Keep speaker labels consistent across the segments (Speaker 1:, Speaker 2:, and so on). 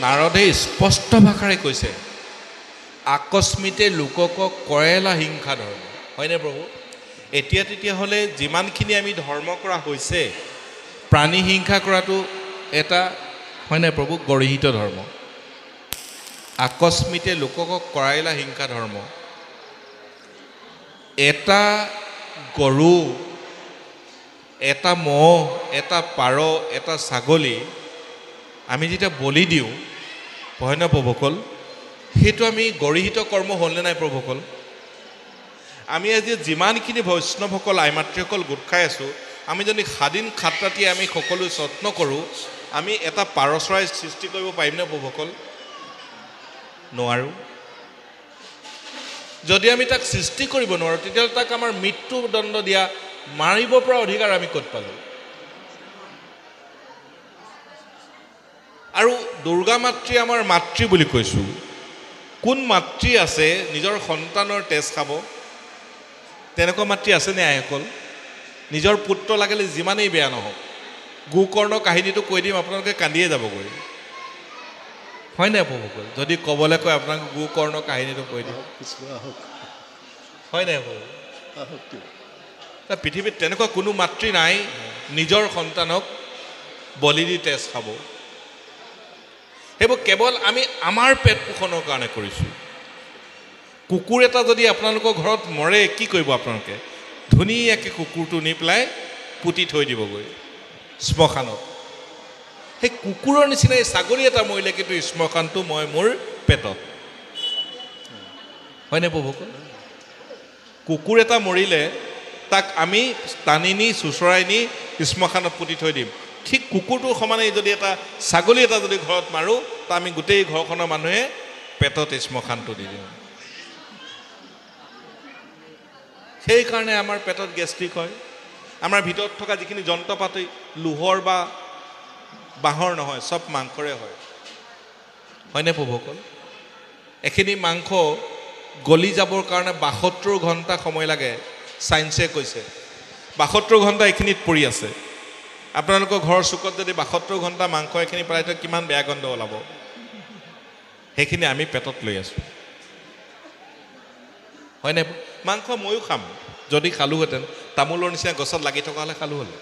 Speaker 1: নাৰদে স্পষ্ট ভাষাৰে কৈছে আকস্মিতে লোকক কৰেলা হিংসা ধৰ্ম হয়নে প্ৰভু এতিয়া তেতিয়াহ'লে যিমানখিনি আমি ধৰ্ম কৰা হৈছে প্ৰাণী হিংসা কৰাটো এটা হয়নে প্ৰভু গৰিহিত ধৰ্ম আকস্মিতে লোকক কৰাইলা হিংসা ধৰ্ম এটা গৰু এটা মহ এটা পাৰ এটা ছাগলী আমি যেতিয়া বলি দিওঁ হয় না প্ৰভুসকল সেইটো আমি গৰিহিত কৰ্ম হ'লনে নাই প্ৰভুসকল আমি আজি যিমানখিনি বৈষ্ণৱসকল আইমাতৃসকল গোট খাই আছোঁ আমি যদি স্বাধীন খাত্ৰাতি আমি সকলো যত্ন কৰোঁ আমি এটা পাৰ চৰাই সৃষ্টি কৰিব পাৰিমনে প্ৰভুসকল নোৱাৰোঁ যদি আমি তাক সৃষ্টি কৰিব নোৱাৰোঁ তেতিয়াহ'লে তাক আমাৰ মৃত্যুদণ্ড দিয়া মাৰিব পৰা অধিকাৰ আমি ক'ত পালোঁ আৰু দুৰ্গা মাতৃ আমাৰ মাতৃ বুলি কৈছোঁ কোন মাতৃ আছে নিজৰ সন্তানৰ তেজ খাব তেনেকুৱা মাতৃ আছেনে আইসকল নিজৰ পুত্ৰ লাগিলে যিমানেই বেয়া নহওক গোকৰ্ণ কাহিনীটো কৈ দিম আপোনালোকে কান্দিয়ে যাবগৈ হয় নাই প্ৰভুসকল যদি ক'বলৈ কয় আপোনাক গোকৰ্ণ কাহিনীটো কৈ দিম হয় নাই প্ৰভু পৃথিৱীত তেনেকুৱা কোনো মাতৃ নাই নিজৰ সন্তানক বলি দি তেজ খাব সেইবোৰ কেৱল আমি আমাৰ পেট পোষণৰ কাৰণে কৰিছোঁ কুকুৰ এটা যদি আপোনালোকৰ ঘৰত মৰে কি কৰিব আপোনালোকে ধুনীয়াকৈ কুকুৰটো নি পেলাই পুতি থৈ দিবগৈ শ্মশানত সেই কুকুৰৰ নিচিনাই ছাগলী এটা মৰিলে কিন্তু শ্মশানটো মই মোৰ পেটত হয়নে প্ৰভুসকল কুকুৰ এটা মৰিলে তাক আমি টানি নি চুচৰাই নি শ্মশানত পুতি থৈ দিম ঠিক কুকুৰটোৰ সমানেই যদি এটা ছাগলী এটা যদি ঘৰত মাৰোঁ তা আমি গোটেই ঘৰখনৰ মানুহে পেটত শ্মশানটো দি দিওঁ সেইকাৰণে আমাৰ পেটত গেষ্ট্ৰিক হয় আমাৰ ভিতৰত থকা যিখিনি যন্ত্ৰপাতি লোহৰ বা বাঁহৰ নহয় চব মাংসৰে হয় হয়নে প্ৰভুসকল এখিনি মাংস গলি যাবৰ কাৰণে ৭২ ঘণ্টা সময় লাগে চাইন্সে কৈছে ৭২ ঘণ্টা এইখিনিত পৰি আছে আপোনালোকৰ ঘৰৰ চুকত যদি ৭২ ঘণ্টা মাংস এখিনি প্ৰায় কিমান বেয়া গন্ধ ওলাব সেইখিনি আমি পেটত লৈ আছোঁ হয়নে মাংস ময়ো খাম যদি খালোহেঁতেন তামোলৰ নিচিনা গছত লাগি থকা হ'লে খালোঁ হ'লে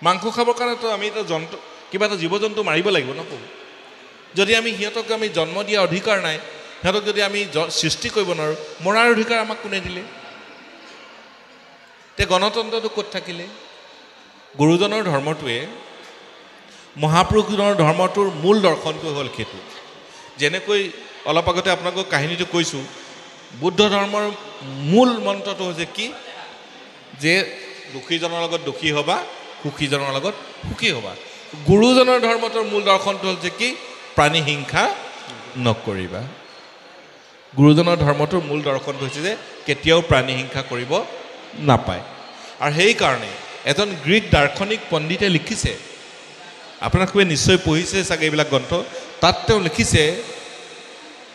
Speaker 1: মাংস খাবৰ কাৰণেতো আমি এটা কিবা এটা জীৱ জন্তু মাৰিব লাগিব ন যদি আমি সিহঁতক আমি জন্ম দিয়া অধিকাৰ নাই সিহঁতক যদি আমি সৃষ্টি কৰিব নোৱাৰোঁ মৰাৰ অধিকাৰ আমাক কোনে দিলে তে গণতন্ত্ৰটো ক'ত থাকিলে গুৰুজনৰ ধৰ্মটোৱে মহাপুৰুষজনৰ ধৰ্মটোৰ মূল দৰ্শনটো হ'ল সেইটো যেনেকৈ অলপ আগতে আপোনালোকক কাহিনীটো কৈছোঁ বুদ্ধ ধৰ্মৰ মূল মন্ত্ৰটো হৈছে কি যে দুখীজনৰ লগত দুখী হ'বা সুখীজনৰ লগত সুখী হ'বা গুৰুজনৰ ধৰ্মটোৰ মূল দৰ্শনটো হ'ল যে কি প্ৰাণী হিংসা নকৰিবা গুৰুজনৰ ধৰ্মটোৰ মূল দৰ্শনটো হৈছে যে কেতিয়াও প্ৰাণী হিংসা কৰিব নাপায় আৰু সেইকাৰণে এজন গ্ৰীক দাৰ্শনিক পণ্ডিতে লিখিছে আপোনালোকে নিশ্চয় পঢ়িছে চাগে এইবিলাক গ্ৰন্থ তাত তেওঁ লিখিছে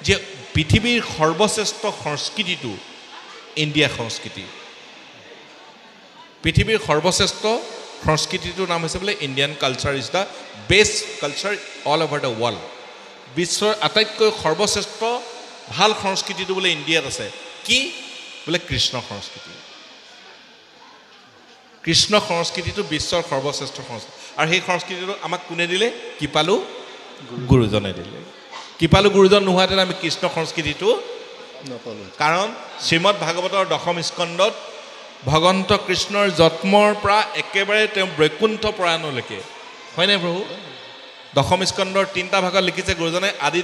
Speaker 1: যে পৃথিৱীৰ সৰ্বশ্ৰেষ্ঠ সংস্কৃতিটো ইণ্ডিয়া সংস্কৃতি পৃথিৱীৰ সৰ্বশ্ৰেষ্ঠ সংস্কৃতিটোৰ নাম হৈছে বোলে Indian culture is the best culture all over the world বিশ্বৰ আটাইতকৈ সৰ্বশ্ৰেষ্ঠ ভাল সংস্কৃতিটো বোলে ইণ্ডিয়াত আছে কি বোলে কৃষ্ণ সংস্কৃতি কৃষ্ণ সংস্কৃতিটো বিশ্বৰ সৰ্বশ্ৰেষ্ঠ সংস্কৃতি আৰু সেই সংস্কৃতিটো আমাক কোনে দিলে কৃপালু গুৰুজনে দিলে কৃপালু গুৰুজন নোহোৱাহেঁতেন আমি কৃষ্ণ সংস্কৃতিটো নাপালোঁ কাৰণ শ্ৰীমদ ভাগৱতৰ দশম স্কন্ধত ভগৱন্ত কৃষ্ণৰ জন্মৰ পৰা একেবাৰে তেওঁ বৈকুণ্ঠ প্ৰয়াণলৈকে হয়নে প্ৰভু দশম স্কন্ধৰ 3টা ভাগত লিখিছে গুৰুজনে আদি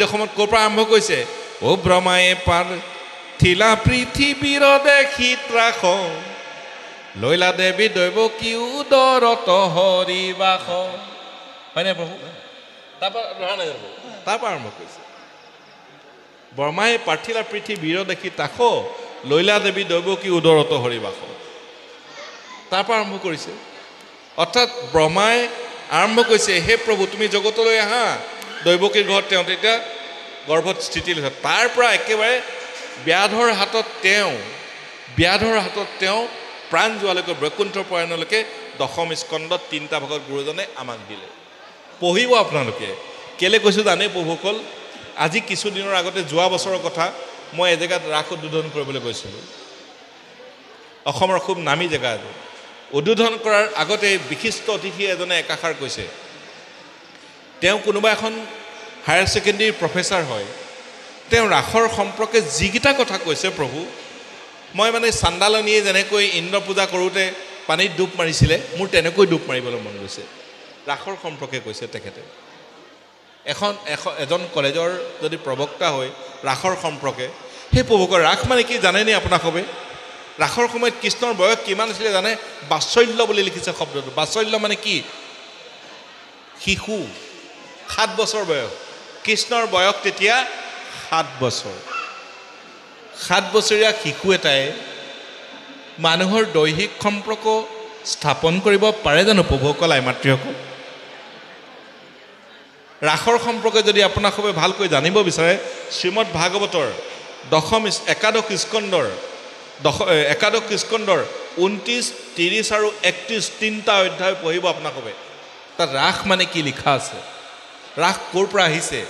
Speaker 1: দশমত ক'ৰ পৰা আৰম্ভ কৰিছে অ ব্ৰহ্মায়ে পাৰ্থিলা পৃথিৱীৰ দেখি ত্ৰাস লৈলা দেৱী দৈৱকী উদৰত হৰিবাস হয়নে প্ৰভু তাৰ পৰা আৰম্ভ কৰিছে ব্ৰহ্মায়ে পাৰ্থিলা পৃথিৱীৰ দেখি ত্ৰাস লৈলা দেৱী দৈৱকী উদৰত হৰিবাস তাৰ পৰা আৰম্ভ কৰিছে অৰ্থাৎ ব্ৰহ্মাই আৰম্ভ কৰিছে হে প্ৰভু তুমি জগতলৈ আহা দৈৱকীৰ ঘৰত তেওঁ তেতিয়া গৰ্ভত স্থিতি লৈছে তাৰ পৰা একেবাৰে ব্যাধৰ হাতত তেওঁ প্ৰাণ যোৱালৈকে বৈকুণ্ঠ প্ৰয়াণলৈকে দশম স্কন্ধত 3টা ভাগত গুৰুজনে আমাক দিলে পঢ়িব আপোনালোকে কেলে কৈছোঁ জানে প্ৰভুসকল আজি কিছুদিনৰ আগতে যোৱা বছৰৰ কথা মই এজেগাত ৰাস উদ্বোধন কৰিবলৈ গৈছিলোঁ অসমৰ খুব নামী জেগা এইটো উদ্বোধন কৰাৰ আগতে বিশিষ্ট অতিথি এজনে একাষাৰ কৈছে তেওঁ কোনোবা এখন হায়াৰ ছেকেণ্ডেৰীৰ প্ৰফেচাৰ হয় তেওঁ ৰাসৰ সম্পৰ্কে যিকেইটা কথা কৈছে প্ৰভু মই মানে চান্দালনীয়ে যেনেকৈ ইন্দ্ৰ পূজা কৰোঁতে পানীত ডুব মাৰিছিলে মোৰ তেনেকৈ ডুব মাৰিবলৈ মন গৈছে ৰাসৰ সম্পৰ্কে কৈছে তেখেতে এজন কলেজৰ যদি প্ৰবক্তা হয় ৰাসৰ সম্পৰ্কে সেই প্ৰভুকৰ ৰাস মানে কি জানেনে আপোনাক হবে ৰাসৰ সময়ত কৃষ্ণৰ বয়স কিমান আছিলে জানে বাৎসল্য বুলি লিখিছে শব্দটো বাৎসল্য মানে কি শিশু 7 বছৰ বয়স কৃষ্ণৰ বয়স তেতিয়া 7 বছৰ 7 বছৰীয়া শিশু এটাই মানুহৰ দৈহিক সম্পৰ্ক স্থাপন কৰিব পাৰে জানো প্ৰভুসকল আই মাতৃসকল ৰাসৰ সম্পৰ্কে যদি আপোনাক খুব ভালকৈ জানিব বিচাৰে শ্ৰীমদ ভাগৱতৰ একাদশ স্কন্ধৰ 29, 30 আৰু 31 তিনিটা অধ্যায় পঢ়িব আপোনাক হবে তাত ৰাস মানে কি লিখা আছে ৰাস ক'ৰ পৰা আহিছে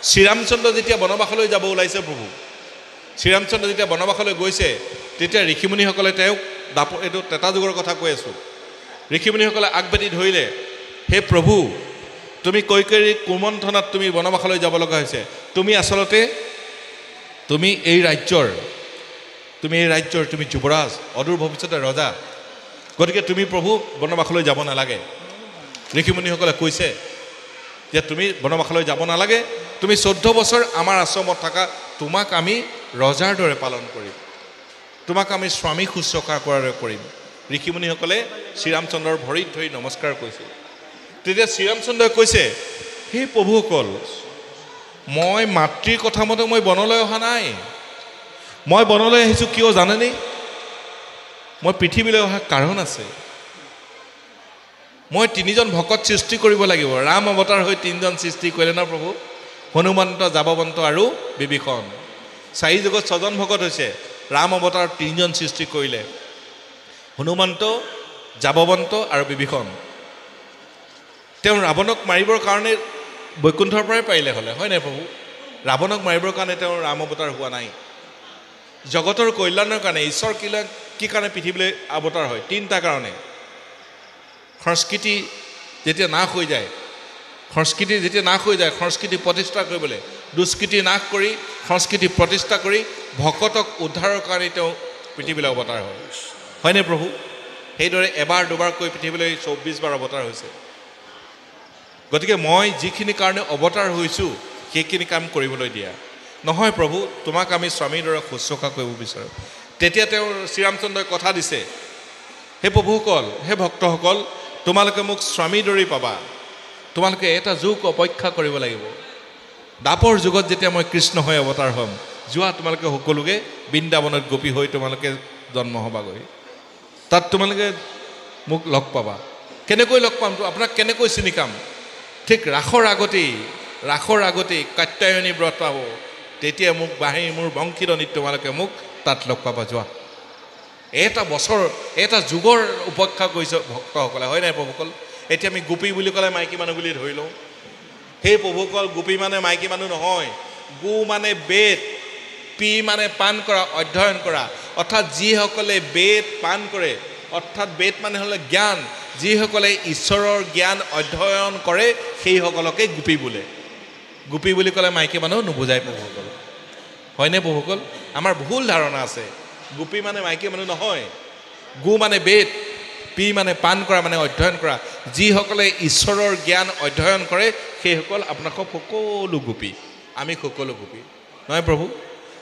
Speaker 1: শ্ৰীৰামচন্দ্ৰ যেতিয়া বনবাসলৈ যাব ওলাইছে প্ৰভু শ্ৰীৰামচন্দ্ৰ যেতিয়া বনবাসলৈ গৈছে তেতিয়া ঋষিমুনিসকলে তেওঁক এইটো তেতা যুগৰ কথা কৈ আছোঁ ঋষিমুনিসকলে আগবাঢ়ি ধৰিলে হে প্ৰভু তুমি কৈকেয়ী কুমন্থনাত তুমি বনবাসলৈ যাব লগা হৈছে তুমি আচলতে তুমি এই ৰাজ্যৰ তুমি যুৱৰাজ অদূৰ ভৱিষ্যতে ৰজা গতিকে তুমি প্ৰভু বনবাসলৈ যাব নালাগে ঋষিমুনিসকলে কৈছে যে তুমি বনবাসলৈ যাব নালাগে তুমি 14 বছৰ আমাৰ আশ্ৰমত থাকা তোমাক আমি ৰজাৰ দৰে পালন কৰিম তোমাক আমি স্বামী শুশ্ৰূষা কৰাৰ কৰিম ঋষিমুনিসকলে শ্ৰীৰামচন্দ্ৰৰ ভৰিত ধৰি নমস্কাৰ কৰিছিল তেতিয়া শ্ৰীৰামচন্দ্ৰই কৈছে হে প্ৰভুসকল মই মাতৃৰ কথা মতে মই বনলৈ অহা নাই মই বনলৈ আহিছোঁ কিয় জানেনে মই পৃথিৱীলৈ অহা কাৰণ আছে মই 3জন ভকত সৃষ্টি কৰিব লাগিব ৰাম অৱতাৰ হৈ 3জন সৃষ্টি কৰিলে না প্ৰভু হনুমন্ত জাবৱন্ত আৰু বিভীষণ 4 যুগত 6জন ভকত হৈছে ৰাম অৱতাৰ 3জন সৃষ্টি কৰিলে হনুমন্ত জাবৱন্ত আৰু বিভীষণ তেওঁ ৰাৱণক মাৰিবৰ কাৰণে বৈকুণ্ঠৰ পৰাই পাৰিলে হ'লে হয় নাই প্ৰভু ৰাৱণক মাৰিবৰ কাৰণে তেওঁ ৰাম অৱতাৰ হোৱা নাই জগতৰ কল্যাণৰ কাৰণে ঈশ্বৰ কি কাৰণে পৃথিৱীলৈ অৱতাৰ হয় 3টা কাৰণে সংস্কৃতি যেতিয়া নাশ হৈ যায় সংস্কৃতি প্ৰতিষ্ঠা কৰিবলৈ দুষ্কৃতি নাশ কৰি সংস্কৃতি প্ৰতিষ্ঠা কৰি ভকতক উদ্ধাৰৰ কাৰণে তেওঁ পৃথিৱীলৈ অৱতাৰ হয়নে প্ৰভু সেইদৰে এবাৰ দুবাৰকৈ পৃথিৱীলৈ 24 বাৰ অৱতাৰ হৈছে গতিকে মই যিখিনি কাৰণে অৱতাৰ হৈছোঁ সেইখিনি কাম কৰিবলৈ দিয়া নহয় প্ৰভু তোমাক আমি স্বামীৰ দৰে শুশ্ৰূষা কৰিব বিচাৰোঁ তেতিয়া তেওঁ শ্ৰীৰামচন্দ্ৰই কথা দিছে হে প্ৰভুসকল হে ভক্তসকল তোমালোকে মোক স্বামীৰ দৰেই পাবা তোমালোকে এটা যুগ অপেক্ষা কৰিব লাগিব দাপৰ যুগত যেতিয়া মই কৃষ্ণ হৈ অৱতাৰ হ'ম যোৱা তোমালোকে সকলোকে বৃন্দাবনত গোপী হৈ তোমালোকে জন্ম হ'বাগৈ তাত তোমালোকে মোক লগ পাবা কেনেকৈ লগ পাম আপোনাক কেনেকৈ চিনি পাম ঠিক ৰাসৰ আগতেই কাত্যায়নী ব্ৰত পাব তেতিয়া মোক বাঁহী মোৰ বংশীৰণীত তোমালোকে মোক তাত লগ পাবা যোৱা এটা বছৰ এটা যুগৰ উপেক্ষা কৰিছে ভক্তসকলে হয় নাই প্ৰভুসকল এতিয়া আমি গোপী বুলি ক'লে মাইকী মানুহ বুলি ধৰি লওঁ সেই প্ৰভুসকল গোপী মানে মাইকী মানুহ নহয় গো মানে বেদ পি মানে পান কৰা অধ্যয়ন কৰা অৰ্থাৎ যিসকলে বেদ পান কৰে অৰ্থাৎ বেদ মানে হ'লে জ্ঞান যিসকলে ঈশ্বৰৰ জ্ঞান অধ্যয়ন কৰে সেইসকলকে গোপী বোলে গোপী বুলি ক'লে মাইকী মানুহ নুবুজায় প্ৰভুসকল হয়নে প্ৰভুসকল আমাৰ ভুল ধাৰণা আছে গোপী মানে মাইকী মানুহ নহয় গো মানে বেদ পি মানে পান কৰা মানে অধ্যয়ন কৰা যিসকলে ঈশ্বৰৰ জ্ঞান অধ্যয়ন কৰে সেইসকল আপোনালোক সকলো গোপী আমি সকলো গোপী নহয় প্ৰভু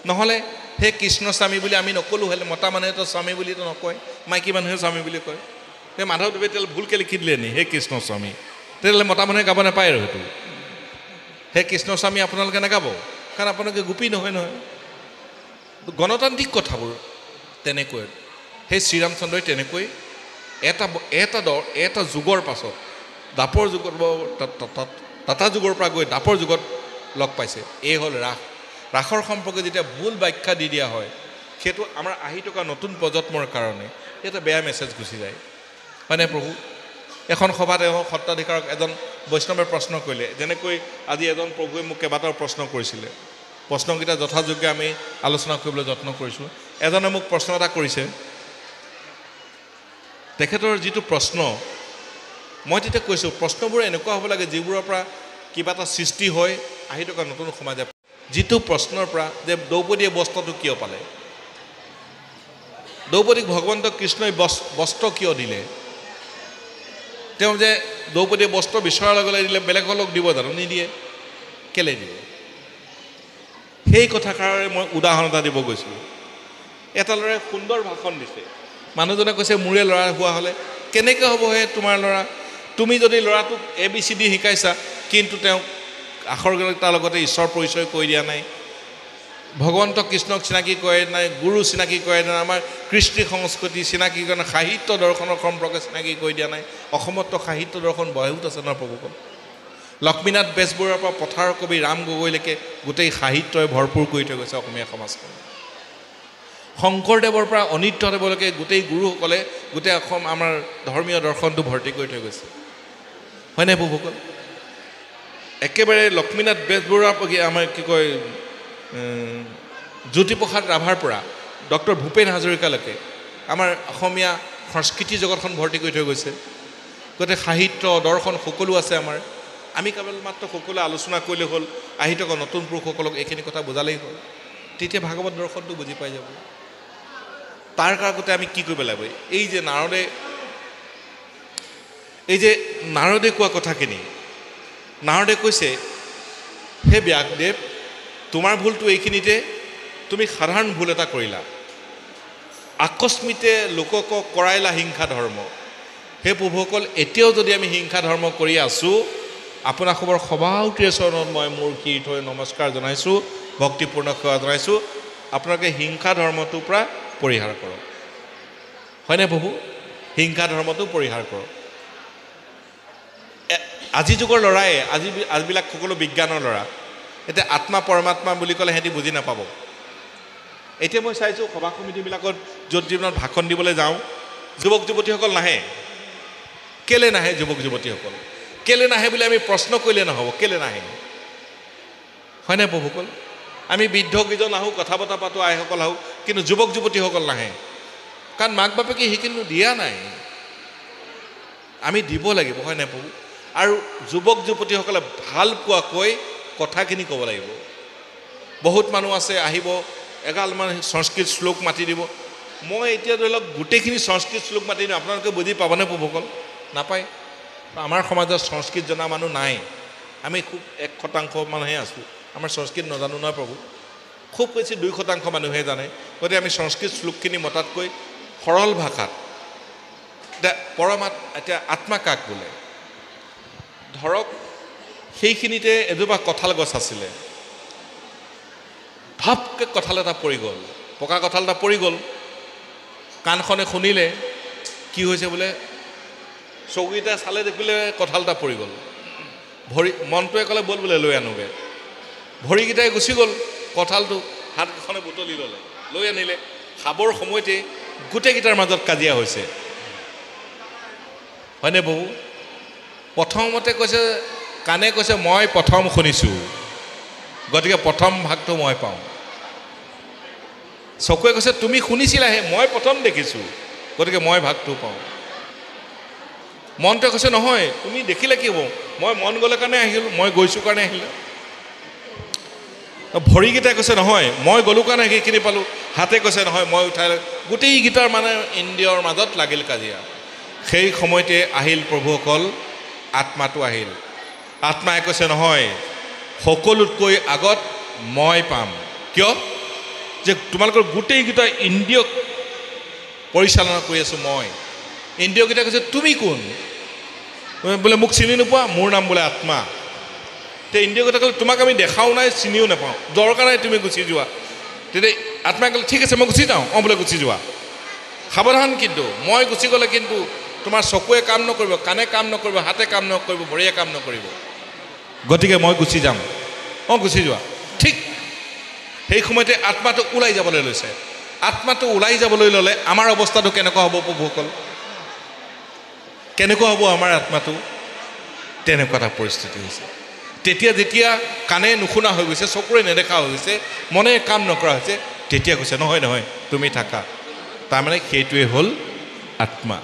Speaker 1: নহ'লে হে কৃষ্ণ স্বামী বুলি আমি নকলোঁ হ'লে মতা মানুহেতো স্বামী বুলিতো নকয় মাইকী মানুহে স্বামী বুলি কয় সেই মাধৱদেৱে তেতিয়াহ'লে ভুলকৈ লিখি দিলে নি হে কৃষ্ণ স্বামী তেতিয়াহ'লে মতা মানুহে গাব নাপায় আৰু সেইটো হে কৃষ্ণ স্বামী আপোনালোকে নাগাব কাৰণ আপোনালোকে গোপী নহয় গণতান্ত্ৰিক কথাবোৰ তেনেকৈ সেই শ্ৰীৰামচন্দ্ৰই তেনেকৈ এটা যুগৰ পাছত দাপৰ যুগত টাটা যুগৰ পৰা গৈ দাপৰ যুগত লগ পাইছে এই হ'ল ৰাসৰ সম্পৰ্কে যেতিয়া ভুল ব্যাখ্যা দি দিয়া হয় সেইটো আমাৰ আহি থকা নতুন প্ৰজন্মৰ কাৰণে এটা বেয়া মেছেজ গুচি যায় হয়নে প্ৰভু এখন সভাত সত্ৰাধিকাৰক এজন বৈষ্ণৱে প্ৰশ্ন কৰিলে যেনেকৈ আজি এজন প্ৰভুৱে মোক কেইবাটাও প্ৰশ্ন কৰিছিলে প্ৰশ্নকেইটা যথাযোগ্য আমি আলোচনা কৰিবলৈ যত্ন কৰিছোঁ এজনে মোক প্ৰশ্ন এটা কৰিছে তেখেতৰ যিটো প্ৰশ্ন মই তেতিয়া কৈছোঁ প্ৰশ্নবোৰ এনেকুৱা হ'ব লাগে যিবোৰৰ পৰা কিবা এটা সৃষ্টি হয় আহি থকা নতুন সমাজে যিটো প্ৰশ্নৰ পৰা যে দ্ৰৌপদীয়ে বস্ত্ৰটো কিয় পালে দ্ৰৌপদীক ভগৱন্ত কৃষ্ণই বস্ত্ৰ কিয় দিলে তেওঁ যে দ্ৰৌপদীয়ে বস্ত্ৰ বিচৰাৰ লগে লগে দিলে বেলেগক দিব জানো নিদিয়ে কেলে দিয়ে সেই কথাষাৰে মই উদাহৰণ এটা দিব গৈছিলোঁ এটা ল'ৰাই সুন্দৰ ভাষণ দিছে মানুহজনে কৈছে মোৰে ল'ৰা হোৱা হ'লে কেনেকৈ হ'ব হে তোমাৰ ল'ৰা তুমি যদি ল'ৰাটোক ABCD শিকাইছা কিন্তু তেওঁ আখৰকেইটাৰ লগতে ঈশ্বৰ পৰিচয় কৈ দিয়া নাই ভগৱন্ত কৃষ্ণক চিনাকি কৰে নাই গুৰু চিনাকি কৰে নাই আমাৰ কৃষ্টি সংস্কৃতি চিনাকি কৰে নাই সাহিত্য দৰ্শনৰ সম্পৰ্কে চিনাকি কৰি দিয়া নাই অসমতো সাহিত্য দৰ্শন বহুত আছে ন প্ৰভুসকল লক্ষ্মীনাথ বেজবৰুৱাৰ পৰা পথাৰৰ কবি ৰাম গগৈলৈকে গোটেই সাহিত্যই ভৰপূৰ কৰি থৈ গৈছে অসমীয়া সমাজখন শংকৰদেৱৰ পৰা অনিত্যদেৱলৈকে গোটেই গুৰুসকলে গোটেই অসম আমাৰ ধৰ্মীয় দৰ্শনটো ভৰ্তি কৰি থৈ গৈছে হয়নে প্ৰভুসকল একেবাৰে লক্ষ্মীনাথ বেজবৰুৱাৰ আমাৰ কি কয় জ্যোতিপ্ৰসাদ ৰাভাৰ পৰা ডক্টৰ ভূপেন হাজৰিকালৈকে আমাৰ অসমীয়া সংস্কৃতি জগতখন ভৰ্তি কৰি থৈ গৈছে গোটেই সাহিত্য দৰ্শন সকলো আছে আমাৰ আমি কেৱল মাত্ৰ সকলোৱে আলোচনা কৰিলে হ'ল আহি থকা নতুন পুৰুষসকলক এইখিনি কথা বুজালেই হ'ল তেতিয়া ভাগৱত দৰ্শনটো বুজি পাই যাব তাৰ আগতে আমি কি কৰিব লাগিব এই যে নাৰদে কোৱা কথাখিনি নাৰদে কৈছে হে ব্যাসদেৱ তোমাৰ ভুলটো এইখিনিতে তুমি সাধাৰণ ভুল এটা কৰিলা আকস্মিতে লোকক কৰাইলা হিংসা ধৰ্ম হে প্ৰভুসকল এতিয়াও যদি আমি হিংসা ধৰ্ম কৰি আছোঁ আপোনাৰ খবৰ সবাউতীয় চৰণত মই মোৰ শিৰ থৈ নমস্কাৰ জনাইছোঁ ভক্তিপূৰ্ণ সেৱা জনাইছোঁ আপোনালোকে হিংসা ধৰ্মটোৰ পৰা পৰিহাৰ কৰক হয়নে প্ৰভু হিংসা ধৰ্মটো পৰিহাৰ কৰক আজি যুগৰ ল'ৰাই আজিবিলাক সকলো বিজ্ঞানৰ ল'ৰা এতিয়া আত্মা পৰমাত্মা বুলি ক'লে সিহঁতি বুজি নাপাব এতিয়া মই চাইছোঁ সভা সমিতিবিলাকত য'ত জীৱনত ভাষণ দিবলৈ যাওঁ যুৱক যুৱতীসকল নাহে কেলে নাহে যুৱক যুৱতীসকল কেলে নাহে বুলি আমি প্ৰশ্ন কৰিলে নহ'ব কেলে নাহে হয়নে প্ৰভুসকল আমি বৃদ্ধকেইজন আহোঁ কথা বতৰা পাতোঁ আইসকল আহোঁ কিন্তু যুৱক যুৱতীসকল নাহে কাৰণ মাক বাপেকে সেইখিনি দিয়া নাই আমি দিব লাগিব হয়নে প্ৰভু আৰু যুৱক যুৱতীসকলে ভাল পোৱাকৈ কথাখিনি ক'ব লাগিব বহুত মানুহ আছে আহিব এগালমান সংস্কৃত শ্লোক মাতি দিব মই এতিয়া ধৰি লওক গোটেইখিনি সংস্কৃত শ্লোক মাতি দিওঁ আপোনালোকে বুজি পাবনে প্ৰভুসকল নাপায় আমাৰ সমাজত সংস্কৃত জনা মানুহ নাই আমি খুব 1% মানুহে আছোঁ আমাৰ সংস্কৃত নাজানো নহয় প্ৰভু খুব বেছি 2% মানুহে জানে গতিকে আমি সংস্কৃত শ্লোকখিনি মতাতকৈ সৰল ভাষাত এতিয়া আত্মা কাক বোলে ধৰক সেইখিনিতে এজোপা কঁঠাল গছ আছিলে ভাপকৈ কঁঠাল এটা পৰি গ'ল পকা কঁঠাল এটা পৰি গ'ল কাণখনে শুনিলে কি হৈছে বোলে চকুকেইটা চালে দেখিলে কঁঠাল এটা পৰি গ'ল ভৰি মনটোৱে ক'লে ব'ল বোলে লৈ আনোগৈ ভৰিকেইটাই গুচি গ'ল কঁঠালটো হাতখনে বুটলি ল'লে লৈ আনিলে খাবৰ সময়তে গোটেইকেইটাৰ মাজত কাজিয়া হৈছে হয়নে বহু প্ৰথমতে কৈছে কাণে কৈছে মই প্ৰথম শুনিছোঁ গতিকে প্ৰথম ভাগটো মই পাওঁ চকুৱে কৈছে তুমি শুনিছিলাহে মই প্ৰথম দেখিছোঁ গতিকে মই ভাগটো পাওঁ মনটোৱে কৈছে নহয় তুমি দেখিলে কি হ'ব মই মন গ'লে কাৰণে আহিলোঁ মই গৈছোঁ কাৰণে আহিলোঁ ভৰিকেইটাই কৈছে নহয় মই গ'লোঁ কাৰণে সেইখিনি পালোঁ হাতে কৈছে নহয় মই উঠাই গোটেইকেইটাৰ মানে ইন্দ্ৰিয়ৰ মাজত লাগিল কাজিয়া সেই সময়তে আহিল প্ৰভুসকল আত্মাটো আহিল আত্মাই কৈছে নহয় সকলোতকৈ আগত মই পাম কিয় যে তোমালোকৰ গোটেইকেইটা ইন্দ্ৰিয়ক পৰিচালনা কৰি আছোঁ মই ইন্দ্ৰিয়কেইটা কৈছে তুমি কোন বোলে মোক চিনি নোপোৱা মোৰ নাম বোলে আত্মা তে ইন্দ্ৰিয়কেইটা ক'লে তোমাক আমি দেখাও নাই চিনিও নাপাওঁ দৰকাৰ নাই তুমি গুচি যোৱা তেতিয়া আত্মাই ক'লে ঠিক আছে মই গুচি যাওঁ বোলে গুচি যোৱা সাৱধান কিন্তু মই গুচি গ'লে কিন্তু তোমাৰ চকুৱে কাম নকৰিব কাণে কাম নকৰিব হাতে কাম নকৰিব ভৰিয়ে কাম নকৰিব গতিকে মই গুচি যাম গুচি যোৱা ঠিক সেই সময়তে আত্মাটো ওলাই যাবলৈ লৈছে আত্মাটো ওলাই যাবলৈ ল'লে আমাৰ অৱস্থাটো কেনেকুৱা হ'ব প্ৰভুসকল কেনেকুৱা হ'ব আমাৰ আত্মাটো তেনেকুৱা এটা পৰিস্থিতি হৈছে। তেতিয়া যেতিয়া কাণে নুশুনা হৈ গৈছে, চকুৰে নেদেখা হৈ গৈছে, মনে কাম নকৰা হৈছে, তেতিয়া কৈছে নহয় নহয় তুমি থাকা। তাৰমানে সেইটোৱে হ'ল আত্মা।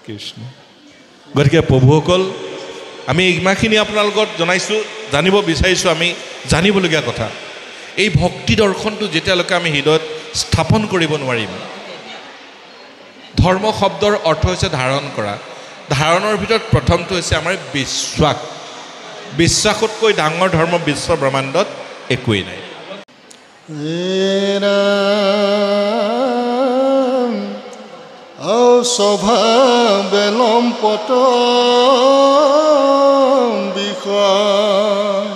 Speaker 1: কৃষ্ণ। গতিকে প্ৰভুসকল, আমি ইমানখিনি আপোনালোকক জনাইছোঁ, জানিব বিচাৰিছোঁ, আমি জানিবলগীয়া কথা। এই ভক্তি দৰ্শনটো যেতিয়ালৈকে আমি হৃদয়ত স্থাপন কৰিব নোৱাৰিম, ধৰ্ম শব্দৰ অৰ্থ হৈছে ধাৰণ কৰা। ধাৰণৰ ভিতৰত প্ৰথমটো হৈছে আমাৰ বিশ্বাস। বিশ্বাসতকৈ ডাঙৰ ধৰ্ম বিশ্ব ব্ৰহ্মাণ্ডত একোৱেই নাই।
Speaker 2: স্বভাৱে লম্পট বিষয়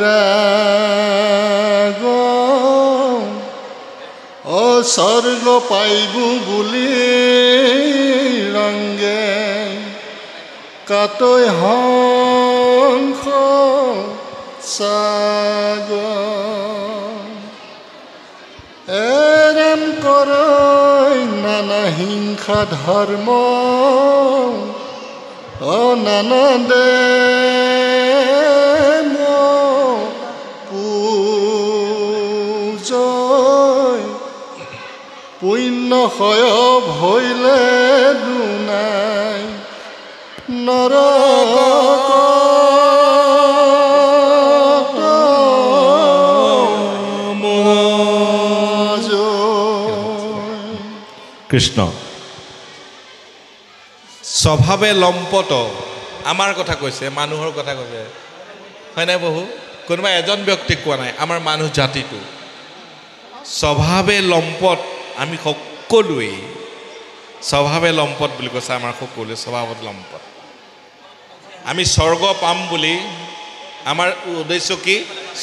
Speaker 2: ৰাগ স্বৰ্গ পাইব বুলি ৰংগে কাটৈ হংস সাগ এৰেম কৰৈ নানা হিংসা ধৰ্ম নানা দেৱ পূজয় পুণ্য ক্ষয় ভৈলে দুনাই নৰক
Speaker 1: কৃষ্ণ। স্বভাৱে লম্পট, আমাৰ কথা কৈছে, মানুহৰ কথা কৈছে, হয় নাই বহু? কোনোবা এজন ব্যক্তিক কোৱা নাই, আমাৰ মানুহ জাতিটো স্বভাৱে লম্পট। আমি সকলোৱেই স্বভাৱে লম্পট বুলি কৈছে, আমাৰ সকলোৱে স্বভাৱত লম্পট। আমি স্বৰ্গ পাম বুলি আমাৰ উদ্দেশ্য কি?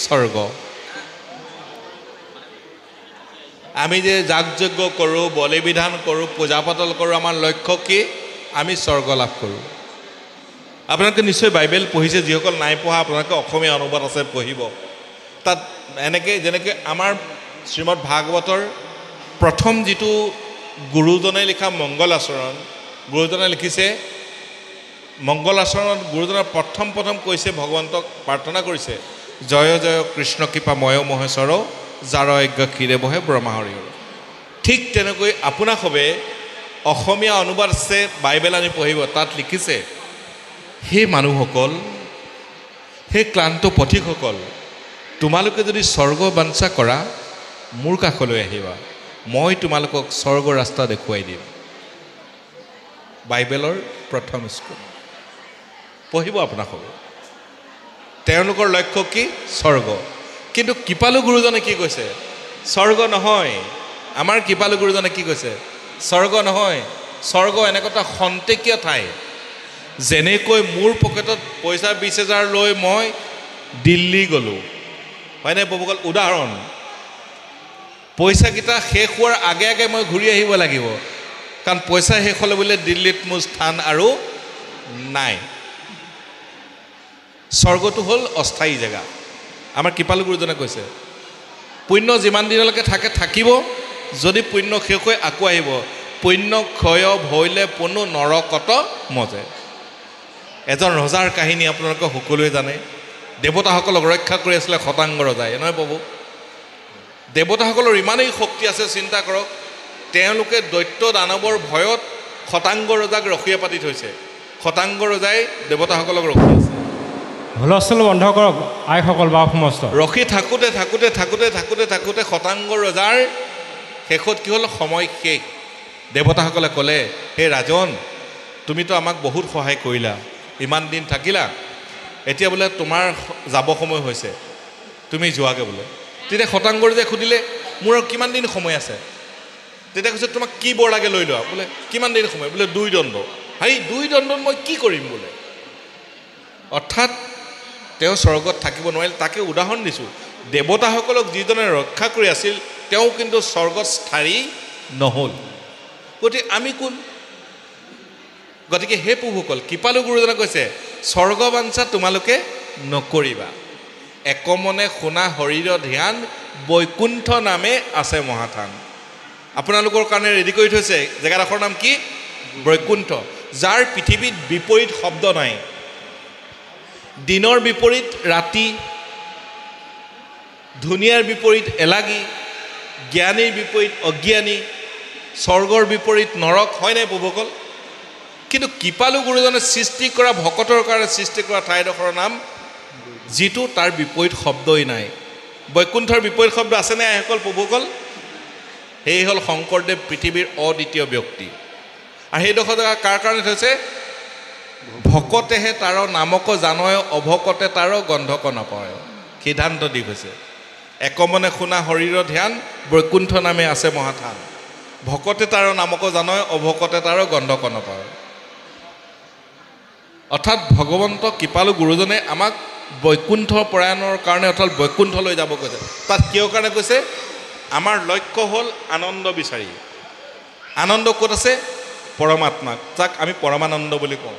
Speaker 1: স্বৰ্গ। আমি যে যাগযজ্ঞ কৰোঁ, বলি বিধান কৰোঁ, পূজা পাতল কৰোঁ, আমাৰ লক্ষ্য কি? আমি স্বৰ্গ লাভ কৰোঁ। আপোনালোকে নিশ্চয় বাইবেল পঢ়িছে, যিসকল নাই পঢ়া আপোনালোকে অসমীয়া অনুবাদ আছে পঢ়িব। তাত এনেকৈ যেনেকৈ আমাৰ শ্ৰীমদ ভাগৱতৰ প্ৰথম যিটো গুৰুজনে লিখা মংগল আচৰণ, গুৰুজনে লিখিছে মংগল আচৰণত গুৰুজনে প্ৰথম কৈছে, ভগৱন্তক প্ৰাৰ্থনা কৰিছে, জয় জয় কৃষ্ণ কৃপা ময় মহেশ্বৰ যাৰ যজ্ঞ ক্ষীৰে বহে ব্ৰহ্মাহৰি। ঠিক তেনেকৈ আপোনাক হবে অসমীয়া অনুবাদ আছে, বাইবেল আনি পঢ়িব, তাত লিখিছে, সেই মানুহসকল, সেই ক্লান্ত পথিকসকল, তোমালোকে যদি স্বৰ্গ বাঞ্ছা কৰা মোৰ কাষলৈ আহিবা, মই তোমালোকক স্বৰ্গ ৰাস্তা দেখুৱাই দিম। বাইবেলৰ প্ৰথম স্কুল পঢ়িব আপোনাক হ'ব। তেওঁলোকৰ লক্ষ্য কি? স্বৰ্গ। কিন্তু কৃপালু গুৰুজনে কি কৈছে? স্বৰ্গ নহয়। আমাৰ কৃপালু গুৰুজনে কি কৈছে? স্বৰ্গ নহয়। স্বৰ্গ এনেকুৱা এটা খন্তেকীয়া ঠাই, যেনেকৈ মোৰ পকেটত পইচা 20,000 লৈ মই দিল্লী গ'লোঁ, হয়নে প্ৰভুসকল? উদাহৰণ, পইচাকেইটা শেষ হোৱাৰ আগে আগে মই ঘূৰি আহিব লাগিব, কাৰণ পইচা শেষ হ'লে বোলে দিল্লীত মোৰ স্থান আৰু নাই। স্বৰ্গটো হ'ল অস্থায়ী জেগা। আমাৰ কৃপালু গুৰুজনে কৈছে, পুণ্য যিমান দিনলৈকে থাকে থাকিব, যদি পুণ্য শেষ হৈ আকৌ আহিব, পুণ্য ক্ষয় ভৈলে পুনু নৰকত মজে। এজন ৰজাৰ কাহিনী আপোনালোকে সকলোৱে জানে। দেৱতাসকলক ৰক্ষা কৰি আছিলে খটাংগ ৰজাই, নহয় প্ৰভু? দেৱতাসকলৰ ইমানেই শক্তি আছে, চিন্তা কৰক, তেওঁলোকে দৈত্য দানৱৰ ভয়ত খটাংগ ৰজাক ৰখীয়া পাতি থৈছে। খটাংগ ৰজাই দেৱতাসকলক ৰখি আছে।
Speaker 3: হুলস্থুল বন্ধ কৰক আইসকল বা সমস্ত।
Speaker 1: ৰখি থাকোঁতে থাকোঁতে থাকোঁতে থাকোঁতে থাকোঁতে খটাংগ ৰজাৰ শেষত কি হ'ল? সময় শেষ। দেৱতাসকলে ক'লে, হে ৰাজন, তুমিতো আমাক বহুত সহায় কৰিলা, ইমান দিন থাকিলা, এতিয়া বোলে তোমাৰ যাব সময় হৈছে, তুমি যোৱাগৈ বোলে। তেতিয়া খটাংগ ৰজাই সুধিলে, মোৰ আৰু কিমান দিন সময় আছে? তেতিয়া কৈছে, তোমাক কি বৰ লাগে লৈ লোৱা। বোলে কিমান দিন সময়? বোলে 2 দণ্ড। হেই 2 দণ্ডত মই কি কৰিম বোলে? অৰ্থাৎ তেওঁ স্বৰ্গত থাকিব নোৱাৰিল। তাকে উদাহৰণ দিছোঁ, দেৱতাসকলক যিজনে ৰক্ষা কৰি আছিল তেওঁ কিন্তু স্বৰ্গত স্থায়ী নহ'ল। গতিকে আমি কোন? গতিকে হে প্ৰভুসকল, কৃপালু গুৰুজনে কৈছে, স্বৰ্গ বাঞ্ছা তোমালোকে নকৰিবা, একমনে শুনা শৰীৰ ধ্যান বৈকুণ্ঠ নামে আছে মহাথান। আপোনালোকৰ কাৰণে ৰেডি কৰি থৈছে জেগাডোখৰ নাম কি? বৈকুণ্ঠ, যাৰ পৃথিৱীত বিপৰীত শব্দ নাই। দিনৰ বিপৰীত ৰাতি, ধুনীয়াৰ বিপৰীত এলাগী, জ্ঞানীৰ বিপৰীত অজ্ঞানী, স্বৰ্গৰ বিপৰীত নৰক, হয় নাই প্ৰভুসকল? কিন্তু কৃপালু গুৰুজনে সৃষ্টি কৰা ভকতৰ কাৰণে সৃষ্টি কৰা ঠাইডোখৰৰ নাম যিটো তাৰ বিপৰীত শব্দই নাই। বৈকুণ্ঠৰ বিপৰীত শব্দ আছেনে আইসকল প্ৰভুসকল? সেই হ'ল শংকৰদেৱ পৃথিৱীৰ অদ্বিতীয় ব্যক্তি। আৰু সেইডোখৰ জেগা কাৰ কাৰণে থৈছে? ভকতেহে তাৰ নামক জানয়, অভকতে তাৰ গন্ধক নাপায়। সিদ্ধান্ত দি গৈছে একমনে শুনা শৰীৰৰ ধ্যান, বৈকুণ্ঠ নামে আছে মহাথান। ভকতে তাৰ নামক জানয়, অভকতে তাৰ গন্ধক নাপায়। অৰ্থাৎ ভগৱন্ত কৃপালু গুৰুজনে আমাক বৈকুণ্ঠ প্ৰয়াণৰ কাৰণে অৰ্থাৎ বৈকুণ্ঠলৈ যাব কৈছে। তাত কিয় কাৰণে কৈছে? আমাৰ লক্ষ্য হ'ল আনন্দ বিচাৰি। আনন্দ ক'ত আছে? পৰমাত্মাক, যাক আমি পৰমানন্দ বুলি কওঁ।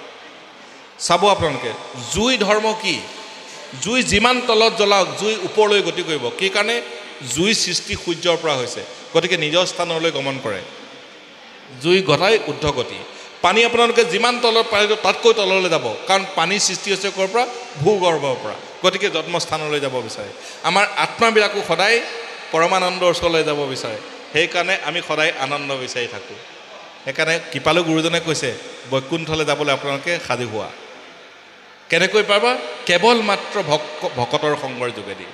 Speaker 1: চাব আপোনালোকে, জুই ধৰ্ম কি? জুই যিমান তলত জ্বলাওক, জুই ওপৰলৈ গতি কৰিব। কি কাৰণে? জুই সৃষ্টি সূৰ্যৰ পৰা হৈছে, গতিকে নিজৰ স্থানলৈ গমন কৰে। জুই ঘটাই ঊৰ্ধ্বগতি। পানী আপোনালোকে যিমান তলত পাৰিব তাতকৈ তললৈ যাব, কাৰণ পানীৰ সৃষ্টি হৈছে ক'ৰ পৰা? ভূগৰ্ভৰ পৰা, গতিকে জন্মস্থানলৈ যাব বিচাৰে। আমাৰ আত্মাবিলাকো সদায় পৰমানন্দৰ ওচৰলৈ যাব বিচাৰে, সেইকাৰণে আমি সদায় আনন্দ বিচাৰি থাকোঁ। সেইকাৰণে কৃপালু গুৰুজনে কৈছে বৈকুণ্ঠলৈ যাবলৈ আপোনালোকে সাজু হোৱা। কেনেকৈ পাবা? কেৱল মাত্ৰ ভকতৰ সংগৰ যোগেদি।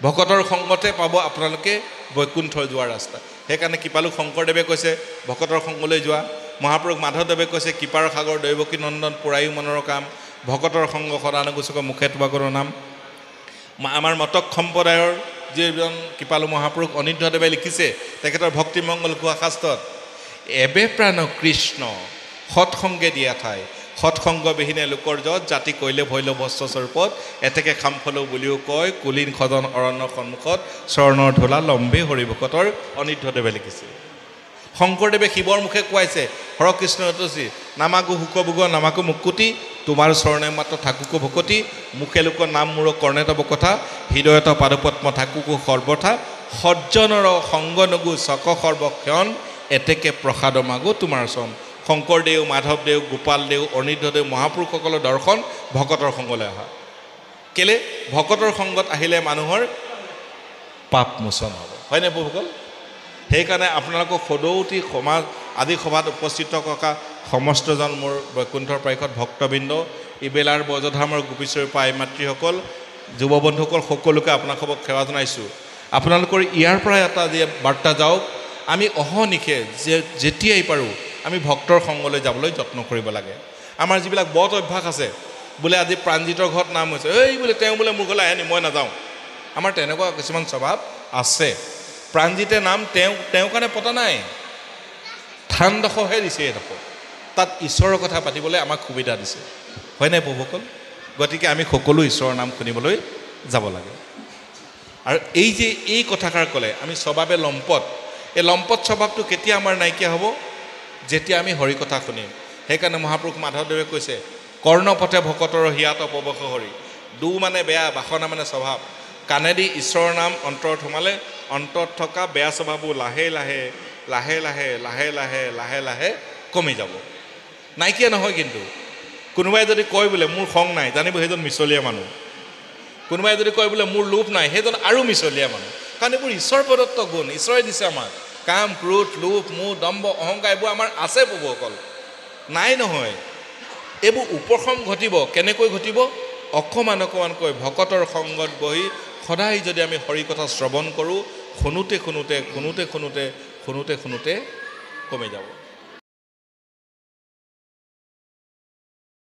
Speaker 1: ভকতৰ সংগতে পাব আপোনালোকে বৈকুণ্ঠৰ যোৱাৰ ৰাস্তা। সেইকাৰণে কৃপালু শংকৰদেৱে কৈছে ভকতৰ সংগলৈ যোৱা। মহাপুৰুষ মাধৱদেৱে কৈছে কৃপাৰ সাগৰ দৈৱকী নন্দন পুৰায়ো মনৰ কাম, ভকতৰ সংগ সদানুগোচক মুখে তোমাকৰ নাম। আমাৰ মতক সম্প্ৰদায়ৰ যিজন কৃপালু মহাপুৰুষ অনিৰুদ্ধদেৱে লিখিছে, তেখেতৰ ভক্তিমংগল কোৱা শাস্ত্ৰত এবে প্ৰাণ কৃষ্ণ সৎসংগে দিয়া ঠাই, সৎসংগবিহীনে লোকৰ যত জাতি কৈলে ভৈল বস্ত্ৰ স্বৰূপত, এতেকে খামফলৌ বুলিও কয় কুলীন সদন অৰণ্য সন্মুখত, চৰণৰ ধূলা লম্বে হৰিভকতৰ। অনিৰুদ্ধদেৱে লিখিছে। শংকৰদেৱে শিৱৰ মুখে কোৱাইছে হৰ কৃষ্ণ তুচি নামাকো শুকভোগ নামাকো মুকুতি, তোমাৰ চৰণে মাত্ৰ থাকুকো ভকতি, মুখে লোক নাম মূৰ কৰ্ণে তব কথা, হৃদয়ত পাদপদ্ম থাকুকো সৰ্বথা, সজ্জনৰ সংগ নগু চক সৰ্বক্ষণ, এতেকে প্ৰসাদ মাগো তোমাৰ চৰণ। শংকৰদেৱ, মাধৱদেৱ, গোপালদেৱ, অনিৰুদ্ধদেৱ মহাপুৰুষসকলৰ দৰ্শন ভকতৰ সংগলৈ অহা। কেলে? ভকতৰ সংগত আহিলে মানুহৰ পাপ মোচন হ'ব, হয়নে প্ৰভুসকল? সেইকাৰণে আপোনালোকক সদৌতি সমাজ আদি সভাত উপস্থিত থকা সমস্তজন মোৰ বৈকুণ্ঠৰ পাৰিষদ ভক্তবৃন্দ, ইবেলাৰ বজধামৰ গোপীস্বৰূপ আই মাতৃসকল, যুৱ বন্ধুসকল, সকলোকে আপোনালোকক সেৱা জনাইছোঁ। আপোনালোকৰ ইয়াৰ পৰা এটা যে বাৰ্তা যাওক, আমি অহৰ্নিশে যেতিয়াই পাৰোঁ আমি ভক্তৰ সংগলৈ যাবলৈ যত্ন কৰিব লাগে। আমাৰ যিবিলাক বদ অভ্যাস আছে, বোলে আজি প্ৰাণজিতৰ ঘৰত নাম হৈছে, এই বোলে তেওঁ বোলে মোৰ ঘৰলৈ আহেনি, মই নাযাওঁ। আমাৰ তেনেকুৱা কিছুমান স্বভাৱ আছে। প্ৰাণজিতে নাম তেওঁ কাৰণে পতা নাই, থানডোখৰহে দিছে। এইডোখৰ তাত ঈশ্বৰৰ কথা পাতিবলৈ আমাক সুবিধা দিছে, হয় নাই প্ৰভুসকল? গতিকে আমি সকলো ঈশ্বৰৰ নাম শুনিবলৈ যাব লাগে। আৰু এই যে এই কথাষাৰ ক'লে আমি স্বভাৱে লম্পট, এই লম্পট স্বভাৱটো কেতিয়া আমাৰ নাইকিয়া হ'ব? যেতিয়া আমি হৰি কথা শুনিম। সেইকাৰণে মহাপুৰুষ মাধৱদেৱে কৈছে কৰ্ণপথে ভকতৰ হিয়াত অপবশ হৰি। দু মানে বেয়া, বাসনা মানে স্বভাৱ। কাণেদি ঈশ্বৰৰ নাম অন্তৰত সোমালে অন্তৰত থকা বেয়া স্বভাৱবোৰ লাহে লাহে লাহে লাহে লাহে লাহে লাহে লাহে কমি যাব, নাইকিয়া নহয়। কিন্তু কোনোবাই যদি কয় বোলে মোৰ খং নাই, জানিব সেইজন মিছলীয়া মানুহ। কোনোবাই যদি কয় বোলে মোৰ লোভ নাই, সেইজন আৰু মিছলীয়া মানুহ। কাৰণ এইবোৰ ঈশ্বৰ প্ৰদত্ত গুণ, ঈশ্বৰে দিছে আমাক। কাম, ক্ৰোধ, লোভ, মোহ, দম্ভ, অহংকাৰ এইবোৰ আমাৰ আছে প্ৰভুসকল, নাই নহয়। এইবোৰ উপশম ঘটিব। কেনেকৈ ঘটিব? অকণমান অকণমানকৈ ভকতৰ সংগত বহি সদায় যদি আমি হৰি কথা শ্ৰৱণ কৰোঁ, শুনোতে শুনোতে শুনোতে শুনোতে শুনোতে শুনোতে কমি যাব।